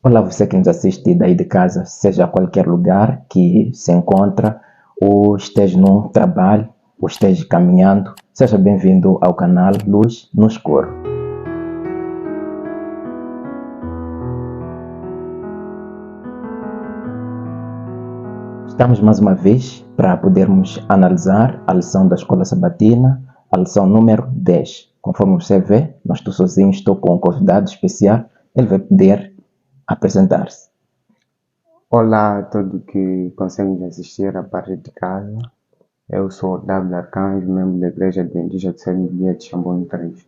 Olá, você que nos assiste daí de casa, seja qualquer lugar que se encontra, ou esteja num trabalho, ou esteja caminhando, seja bem-vindo ao canal Luz no Escuro. Estamos mais uma vez para podermos analisar a lição da Escola Sabatina, a lição número 10. Conforme você vê, não estou sozinho, estou com um convidado especial, ele vai poder apresentar-se. Olá a todos que conseguem assistir a partir de casa. Eu sou W. Arcanjo, membro da Igreja Adventista do Sétimo Dia de Xambone 3.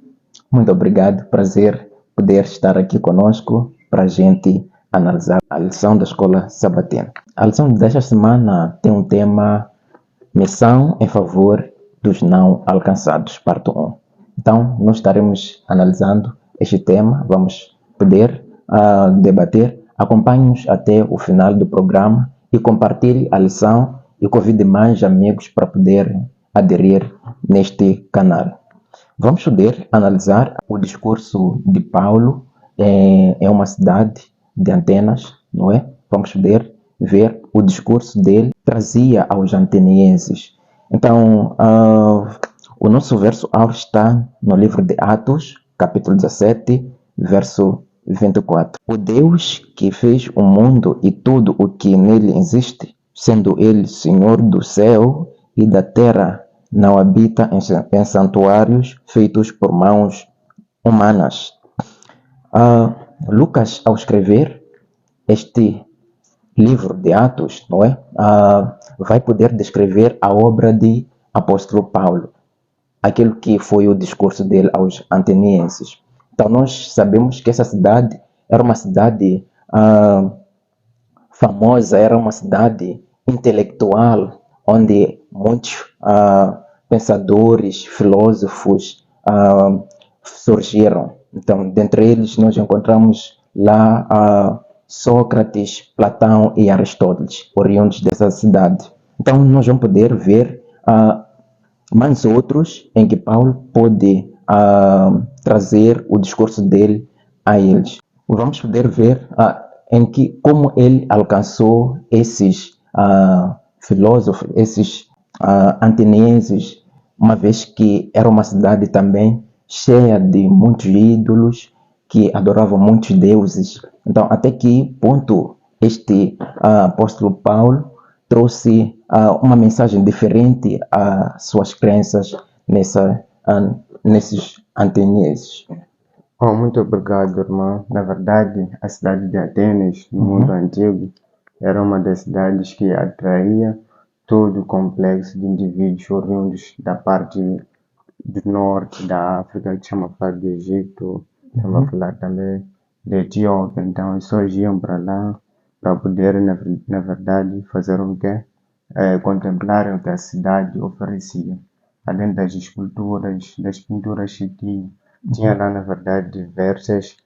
Muito obrigado, prazer poder estar aqui conosco para a gente analisar a lição da Escola Sabatina. A lição desta semana tem um tema: missão em favor dos não alcançados, parte 1. Então, nós estaremos analisando este tema, vamos poder debater. Acompanhe-nos até o final do programa e compartilhe a lição e convide mais amigos para poderem aderir neste canal. Vamos poder analisar o discurso de Paulo em uma cidade de Atenas, não é? Vamos poder ver o discurso dele trazia aos atenienses. Então, o nosso verso áureo está no livro de Atos, capítulo 17, verso 24. O Deus que fez o mundo e tudo o que nele existe, sendo ele Senhor do céu e da terra, não habita em santuários feitos por mãos humanas. Lucas, ao escrever este livro de Atos, não é? Vai poder descrever a obra de apóstolo Paulo, aquilo que foi o discurso dele aos atenienses. Então nós sabemos que essa cidade era uma cidade famosa, era uma cidade intelectual, onde muitos pensadores, filósofos surgiram. Então, dentre eles, nós encontramos lá Sócrates, Platão e Aristóteles, oriundos dessa cidade. Então, nós vamos poder ver mais outros em que Paulo pode trazer o discurso dele a eles. Vamos poder ver como ele alcançou esses filósofos, esses atenienses, uma vez que era uma cidade também cheia de muitos ídolos, que adoravam muitos deuses. Então, até que ponto este apóstolo Paulo trouxe uma mensagem diferente às suas crenças nesses atenienses. Muito obrigado, irmão. Na verdade, a cidade de Atenas, no mundo antigo, era uma das cidades que atraía todo o complexo de indivíduos oriundos da parte do norte da África, que chama falar do Egito, chama falar também da Etiópia. Então, eles só iam para lá para poderem, na verdade, fazer o quê? Contemplarem o que a cidade oferecia. Além das esculturas, das pinturas que tinha lá, na verdade, diversas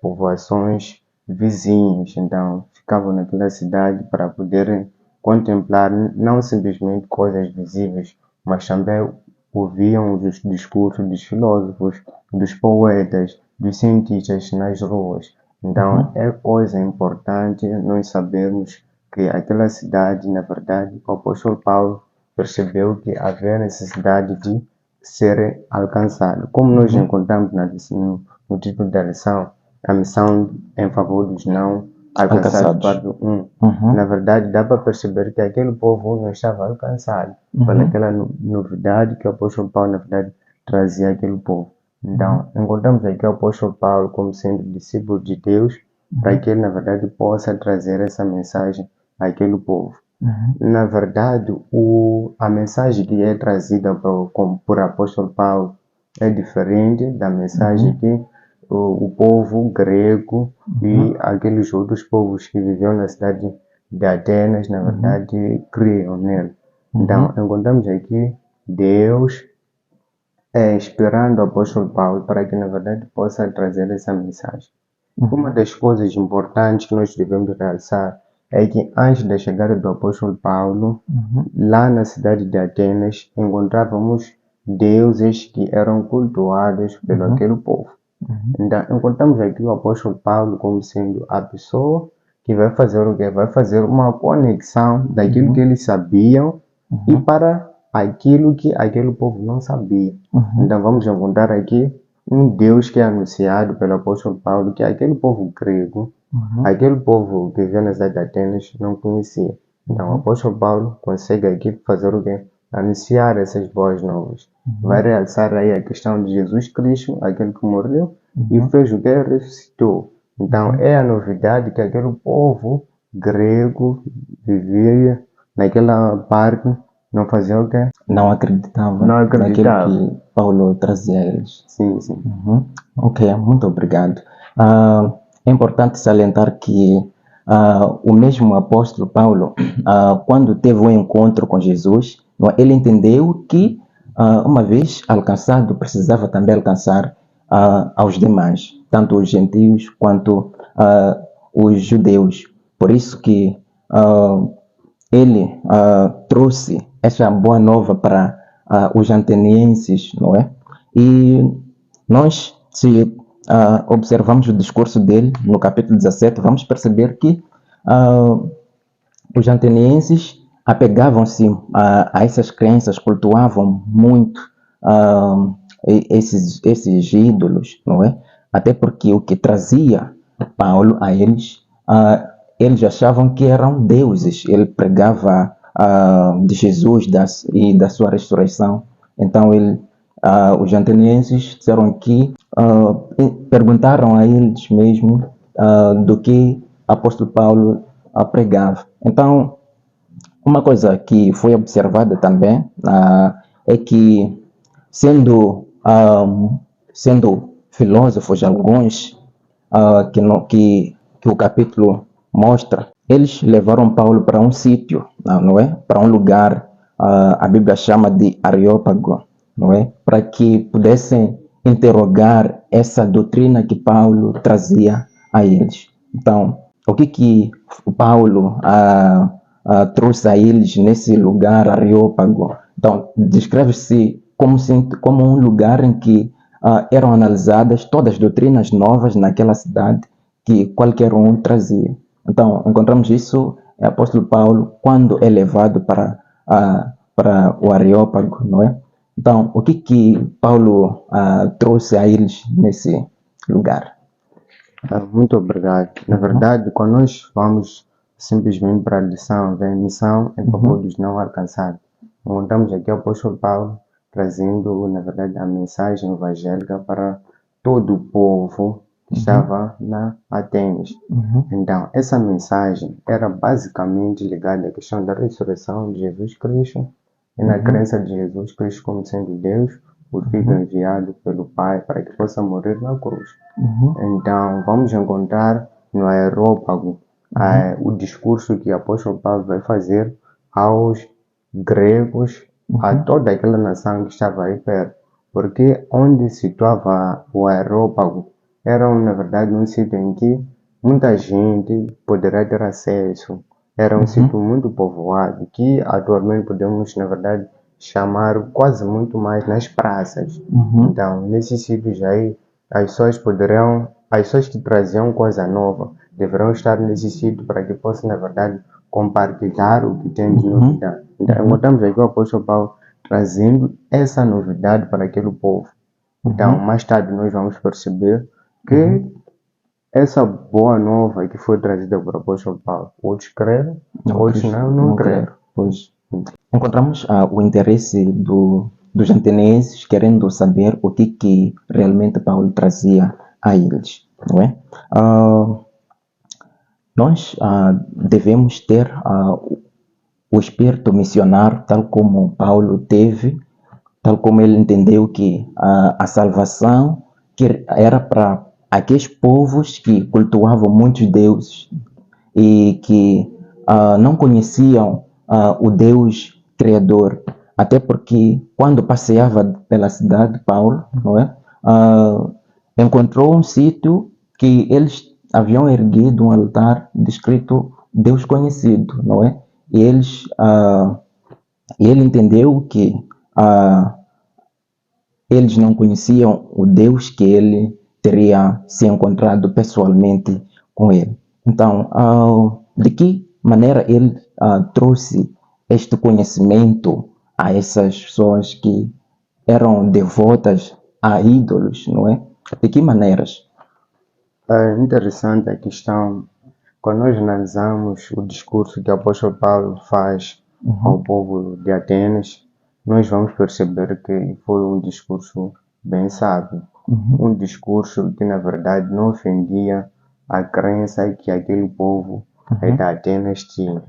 povoações vizinhas. Então, ficavam naquela cidade para poderem contemplar não simplesmente coisas visíveis, mas também ouviam os discursos dos filósofos, dos poetas, dos cientistas nas ruas. Então, é coisa importante nós sabermos que aquela cidade, na verdade, o apóstolo Paulo percebeu que havia necessidade de ser alcançado. Como nós encontramos no título da lição, a missão em favor dos não alcançados, parte 1. Na verdade, dá para perceber que aquele povo não estava alcançado pelaquela novidade que o apóstolo Paulo, na verdade, trazia àquele povo. Então, encontramos aqui o apóstolo Paulo como sendo discípulo de Deus, para que ele, na verdade, possa trazer essa mensagem àquele povo. Na verdade, a mensagem que é trazida por apóstolo Paulo é diferente da mensagem que o povo grego e aqueles outros povos que viviam na cidade de Atenas, na verdade, criam nele. Então, encontramos aqui Deus inspirando o apóstolo Paulo para que, na verdade, possa trazer essa mensagem. Uma das coisas importantes que nós devemos realçar é que antes da chegada do apóstolo Paulo, lá na cidade de Atenas, encontrávamos deuses que eram cultuados pelo aquele povo. Então, encontramos aqui o apóstolo Paulo como sendo a pessoa que vai fazer o quê? Vai fazer uma conexão daquilo que eles sabiam e para aquilo que aquele povo não sabia. Então, vamos encontrar aqui um Deus que é anunciado pelo apóstolo Paulo, que aquele povo grego, aquele povo que vivia na cidade de Atenas, não conhecia. Então, o apóstolo Paulo consegue aqui fazer o quê? Anunciar essas boas novas. Vai realçar aí a questão de Jesus Cristo, aquele que morreu e fez o que? Ressuscitou. Então, é a novidade que aquele povo grego vivia naquela parte, não fazia o quê? Não acreditava Não acreditava. naquilo que Paulo trazia a eles. Sim, sim. Ok, muito obrigado. É importante salientar que o mesmo apóstolo Paulo, quando teve um encontro com Jesus, ele entendeu que, uma vez alcançado, precisava também alcançar aos demais, tanto os gentios quanto os judeus. Por isso que ele trouxe essa boa nova para os atenienses, não é? E nós, se observamos o discurso dele no capítulo 17, vamos perceber que os atenienses apegavam-se a essas crenças, cultuavam muito esses ídolos, não é? Até porque o que trazia Paulo a eles, eles achavam que eram deuses. Ele pregava de Jesus e da sua ressurreição. Então os atenienses disseram que perguntaram a eles mesmo do que o apóstolo Paulo pregava. Então, uma coisa que foi observada também é que, sendo filósofos alguns, que o capítulo mostra, eles levaram Paulo para um sítio, não é? Para um lugar, a Bíblia chama de Areópago, não é? Para que pudessem interrogar essa doutrina que Paulo trazia a eles. Então, o que o Paulo trouxe a eles nesse lugar Areópago? Então, descreve-se como um lugar em que eram analisadas todas as doutrinas novas naquela cidade que qualquer um trazia. Então, encontramos isso em apóstolo Paulo quando é levado para o Areópago, não é? Então, o que Paulo trouxe a eles nesse lugar? Muito obrigado. Na verdade, quando nós vamos simplesmente para a lição, a missão em favor dos não alcançados, encontramos aqui o apóstolo Paulo trazendo, na verdade, a mensagem evangélica para todo o povo que estava na Atenas. Então, essa mensagem era basicamente ligada à questão da ressurreição de Jesus Cristo e na crença de Jesus Cristo como sendo Deus, o Filho enviado pelo Pai para que possa morrer na cruz. Então, vamos encontrar no Areópago o discurso que o apóstolo Paulo vai fazer aos gregos, a toda aquela nação que estava aí perto. Porque onde se situava o Areópago era, na verdade, um sítio em que muita gente poderia ter acesso. Era um sítio muito povoado, que atualmente podemos, na verdade, chamar quase muito mais nas praças. Então, nesses sítios aí, as pessoas que traziam coisa nova, deverão estar nesse sítio para que possam, na verdade, compartilhar o que tem de novidade. Então, encontramos aqui o apóstolo Paulo trazendo essa novidade para aquele povo. Então, mais tarde nós vamos perceber que essa boa nova que foi trazida por apóstolo Paulo, outros creram, outros não creram. Pois. Encontramos o interesse dos atenienses querendo saber o que realmente Paulo trazia a eles, não é? Nós devemos ter o espírito missionário, tal como Paulo teve, tal como ele entendeu que a salvação que era para aqueles povos que cultuavam muitos deuses e que não conheciam o Deus Criador. Até porque quando passeava pela cidade, Paulo, não é? Encontrou um sítio que eles haviam erguido um altar descrito Deus conhecido, não é? E ele entendeu que eles não conheciam o Deus que ele teria se encontrado pessoalmente com ele. Então, de que maneira ele trouxe este conhecimento a essas pessoas que eram devotas a ídolos, não é? De que maneiras? É interessante a questão, quando nós analisamos o discurso que o apóstolo Paulo faz ao povo de Atenas, nós vamos perceber que foi um discurso bem sábio. Um discurso que, na verdade, não ofendia a crença que aquele povo de Atenas tinha.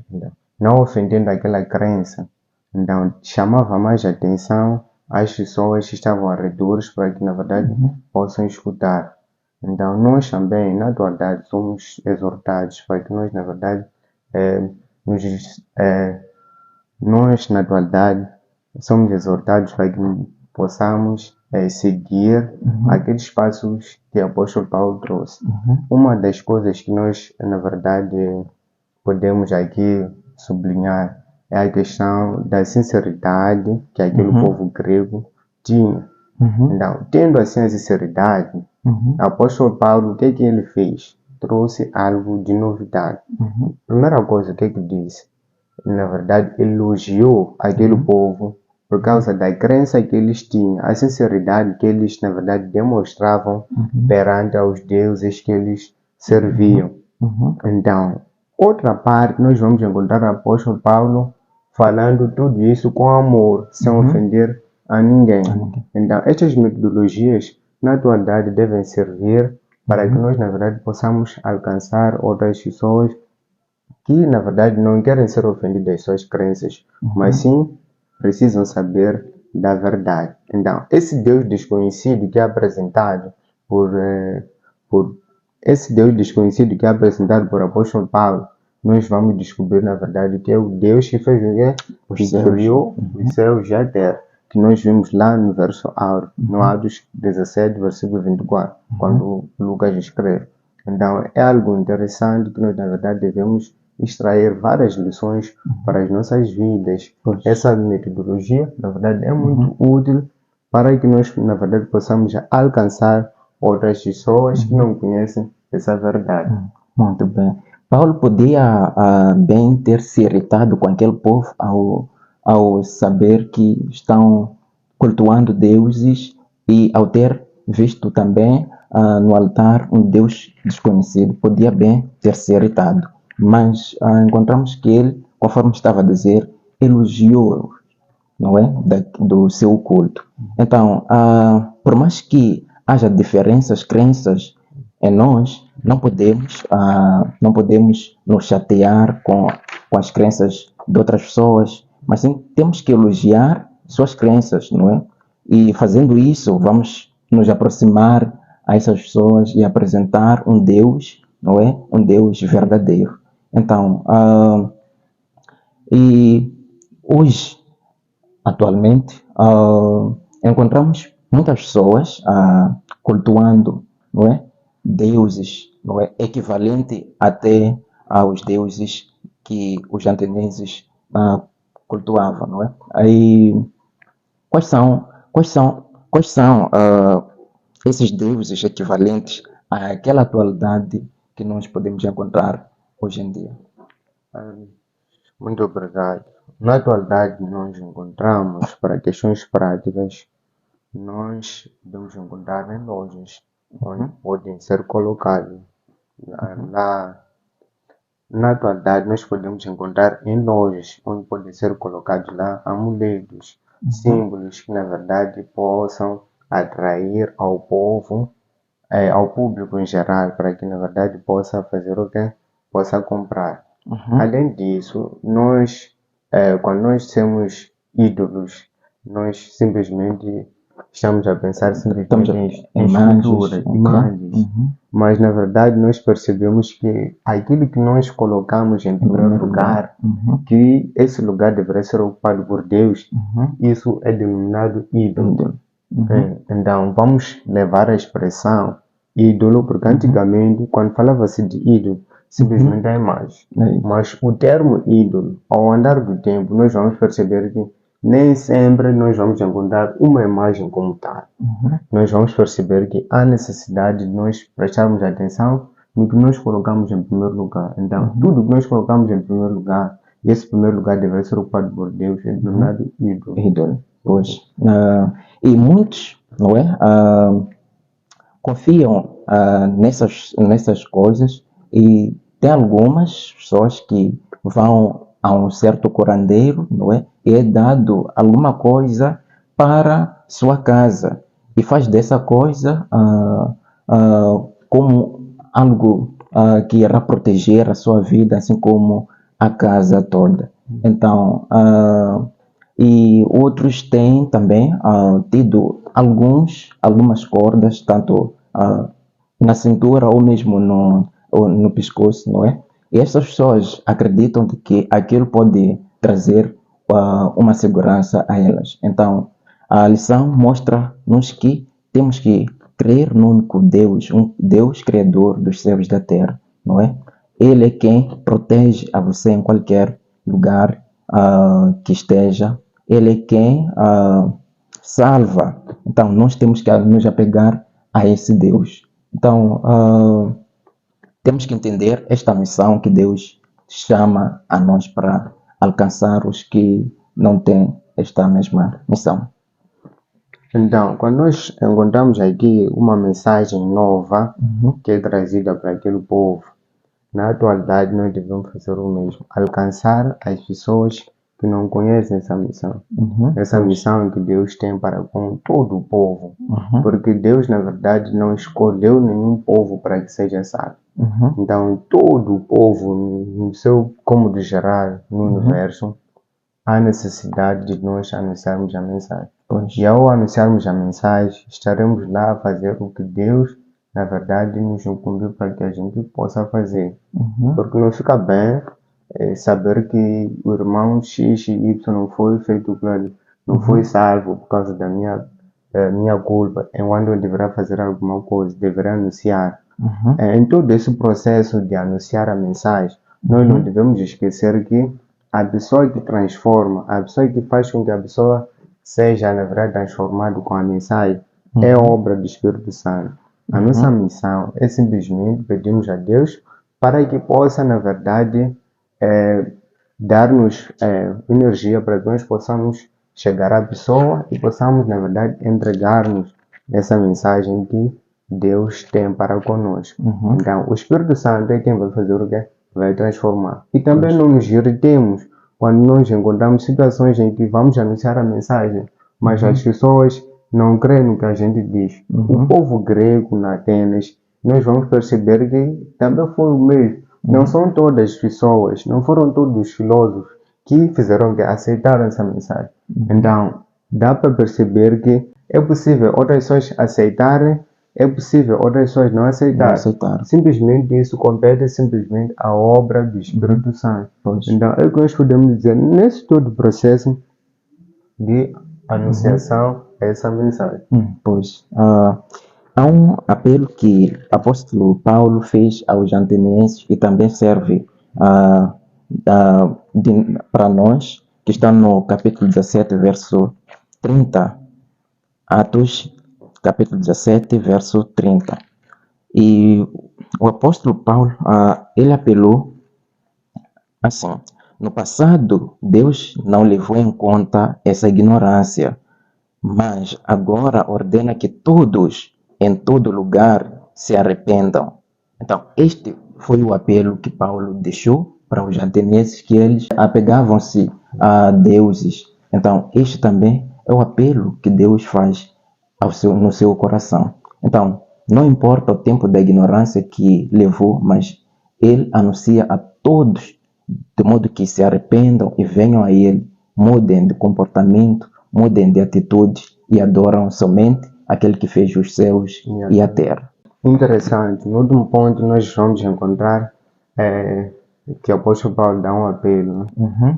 Não ofendendo aquela crença, então chamava mais atenção às pessoas que estavam ao redor para que, na verdade, possam escutar. Então, nós também, na atualidade, somos exortados para que nós, na verdade, nós, na atualidade, somos exortados para que possamos seguir aqueles passos que o apóstolo Paulo trouxe. Uma das coisas que nós, na verdade, podemos aqui sublinhar é a questão da sinceridade que aquele povo grego tinha. Então, tendo assim a sinceridade, o apóstolo Paulo, o que ele fez? Trouxe algo de novidade. Primeira coisa, o que ele disse? Na verdade, elogiou aquele povo por causa da crença que eles tinham, a sinceridade que eles, na verdade, demonstravam perante aos deuses que eles serviam. Então, outra parte, nós vamos encontrar o apóstolo Paulo falando tudo isso com amor, sem ofender a ninguém. Então, estas metodologias, na atualidade, devem servir para que nós, na verdade, possamos alcançar outras pessoas que, na verdade, não querem ser ofendidas das suas crenças, mas sim precisam saber da verdade. Então, esse Deus desconhecido que é apresentado por apóstolo Paulo, nós vamos descobrir, na verdade, que é o Deus que fez o quê? Que criou os céus e a terra, que nós vimos lá no verso áureo, no Atos 17, versículo 24, quando Lucas escreve. Então, é algo interessante que nós, na verdade, devemos extrair várias lições para as nossas vidas. Essa metodologia, na verdade, é muito útil para que nós, na verdade, possamos alcançar outras pessoas que não conhecem essa verdade. Muito bem. Paulo podia bem ter se irritado com aquele povo ao saber que estão cultuando deuses e ao ter visto também no altar um Deus desconhecido. Podia bem ter se irritado. Mas encontramos que ele, conforme estava a dizer, elogiou, não é, do seu culto. Então, por mais que haja diferenças, crenças em nós, não podemos nos chatear com as crenças de outras pessoas, mas sim temos que elogiar suas crenças, não é? E fazendo isso, vamos nos aproximar a essas pessoas e apresentar um Deus, não é? Um Deus verdadeiro. Então, e hoje, atualmente, encontramos muitas pessoas cultuando, não é, deuses, não é, equivalente até aos deuses que os atenienses cultuavam, não é? Aí, quais são esses deuses equivalentes àquela atualidade que nós podemos encontrar hoje em dia? Muito obrigado. Na atualidade, nós encontramos, para questões práticas, nós podemos encontrar em lojas onde podem ser colocados. Na atualidade, nós podemos encontrar em lojas onde podem ser colocados lá amuletos, símbolos que, na verdade, possam atrair ao povo, ao público em geral, para que, na verdade, possa fazer o quê? Possa comprar. Além disso, nós, quando nós temos ídolos, nós simplesmente estamos a pensar simplesmente em esculturas, imagens. Mas, na verdade, nós percebemos que aquilo que nós colocamos em primeiro lugar, que esse lugar deveria ser ocupado por Deus, isso é denominado ídolo. Então, vamos levar a expressão ídolo, porque antigamente, quando falava-se de ídolo, simplesmente a imagem. Mas o termo ídolo, ao andar do tempo, nós vamos perceber que nem sempre nós vamos encontrar uma imagem como tal. Nós vamos perceber que há necessidade de nós prestarmos atenção no que nós colocamos em primeiro lugar. Então, tudo que nós colocamos em primeiro lugar, esse primeiro lugar deve ser ocupado por Deus, é tornado ídolo. Ídolo, pois. E muitos, não é? Confiam nessas coisas, e tem algumas pessoas que vão a um certo curandeiro, não é? E é dado alguma coisa para sua casa e faz dessa coisa como algo que irá proteger a sua vida, assim como a casa toda. Então, e outros têm também tido algumas cordas, tanto na cintura ou mesmo no pescoço, não é? E essas pessoas acreditam de que aquilo pode trazer uma segurança a elas. Então, a lição mostra-nos que temos que crer no único Deus, um Deus criador dos céus e da terra, não é? Ele é quem protege a você em qualquer lugar que esteja. Ele é quem salva. Então, nós temos que nos apegar a esse Deus. Então, temos que entender esta missão que Deus chama a nós para alcançar os que não têm esta mesma missão. Então, quando nós encontramos aqui uma mensagem nova que é trazida para aquele povo, na atualidade nós devemos fazer o mesmo, alcançar as pessoas que não conhecem essa missão. Essa missão que Deus tem para com todo o povo. Porque Deus, na verdade, não escolheu nenhum povo para que seja salvo. Então, todo o povo, no seu cômodo geral, no universo, há necessidade de nós anunciarmos a mensagem. E ao anunciarmos a mensagem, estaremos lá a fazer o que Deus, na verdade, nos incumbiu para que a gente possa fazer. Porque não fica bem saber que o irmão X e Y não foi feito plano, não foi salvo por causa da minha culpa, enquanto eu deverá fazer alguma coisa, deverá anunciar. Em todo esse processo de anunciar a mensagem, nós não devemos esquecer que a pessoa que transforma, a pessoa que faz com que a pessoa seja, na verdade, transformada com a mensagem, é obra do Espírito Santo. A nossa missão é simplesmente pedirmos a Deus para que possa, na verdade, dar-nos energia para que nós possamos chegar à pessoa e possamos, na verdade, entregar-nos essa mensagem que Deus tem para conosco. Então, o Espírito Santo é quem vai fazer o quê? Vai transformar. E também não nos irritemos quando nós encontramos situações em que vamos anunciar a mensagem, mas as pessoas não creem no que a gente diz. O povo grego na Atenas, nós vamos perceber que também foi o mesmo. Não são todas as pessoas, não foram todos os filósofos que fizeram que aceitaram essa mensagem. Então, dá para perceber que é possível outras pessoas aceitarem, é possível outras pessoas não aceitarem. Simplesmente isso compete simplesmente à obra do Espírito Santo. Então, é o que nós podemos dizer nesse todo o processo de anunciação a essa mensagem. Há um apelo que o apóstolo Paulo fez aos atenienses e também serve para nós, que está no capítulo 17, verso 30. Atos, capítulo 17, verso 30. E o apóstolo Paulo, ele apelou assim: no passado, Deus não levou em conta essa ignorância, mas agora ordena que todos, em todo lugar, se arrependam. Então, este foi o apelo que Paulo deixou para os atenienses, que eles apegavam-se a deuses. Então, este também é o apelo que Deus faz no seu coração. Então, não importa o tempo da ignorância que levou, mas ele anuncia a todos, de modo que se arrependam e venham a ele, mudem de comportamento, mudem de atitude e adoram somente aquele que fez os céus e a terra. Interessante. No último ponto nós vamos encontrar que o apóstolo Paulo dá um apelo,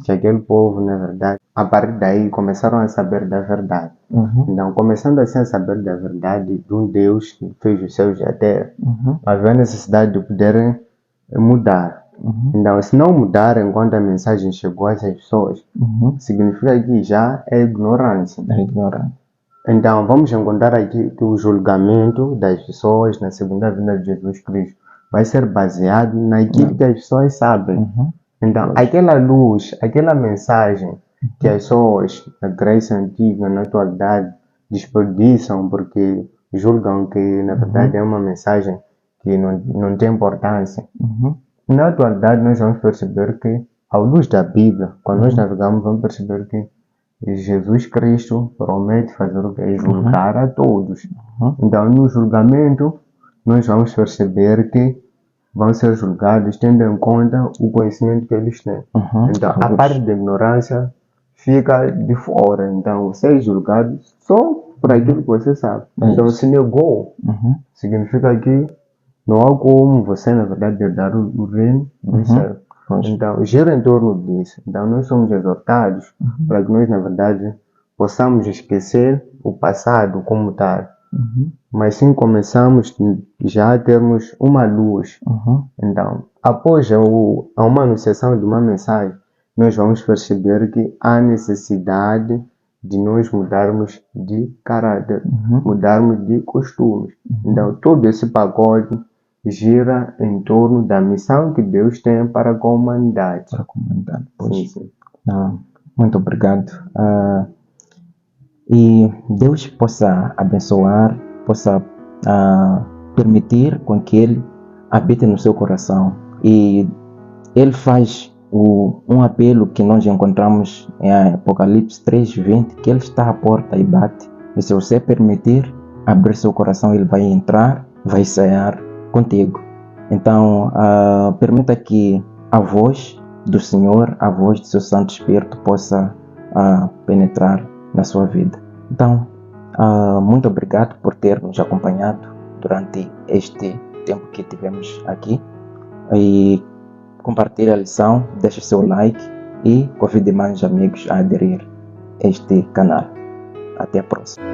que aquele povo, na verdade, a partir daí começaram a saber da verdade. Então, começando assim a saber da verdade de um Deus que fez os céus e a terra, havia necessidade de poderem mudar. Então, se não mudarem quando a mensagem chegou a essas pessoas, significa que já é ignorância. É ignorante. Então, vamos encontrar aqui que o julgamento das pessoas na segunda vinda de Jesus Cristo vai ser baseado naquilo que as pessoas sabem. Então, aquela luz, aquela mensagem que as pessoas na Grécia Antiga, na atualidade, desperdiçam porque julgam que, na verdade, é uma mensagem que não tem importância. Na atualidade, nós vamos perceber que, à luz da Bíblia, quando nós navegamos, vamos perceber que Jesus Cristo promete fazer o que? Julgar a todos. Então, no julgamento, nós vamos perceber que vão ser julgados tendo em conta o conhecimento que eles têm. Então, a parte da ignorância fica de fora. Então, você é julgado só por aquilo que você sabe. Então, se negou, significa que não há como você, na verdade, herdar o reino do céu. Então, gira em torno disso. Então, nós somos exortados para que nós, na verdade, possamos esquecer o passado como tal. Mas sim começamos já a termos uma luz. Então, após uma anunciação de uma mensagem, nós vamos perceber que há necessidade de nós mudarmos de caráter, mudarmos de costumes. Então, todo esse pacote gira em torno da missão que Deus tem para com a humanidade. Para a humanidade, pois. Sim. Muito obrigado. E Deus possa abençoar, possa permitir com que Ele habite no seu coração. E Ele faz um apelo que nós encontramos em Apocalipse 3:20, que Ele está à porta e bate. E se você permitir abrir seu coração, Ele vai entrar, vai cear contigo. Então, permita que a voz do Senhor, a voz do seu Santo Espírito possa penetrar na sua vida. Então, muito obrigado por ter nos acompanhado durante este tempo que tivemos aqui. E compartilhe a lição, deixe seu like e convide mais amigos a aderir a este canal. Até a próxima.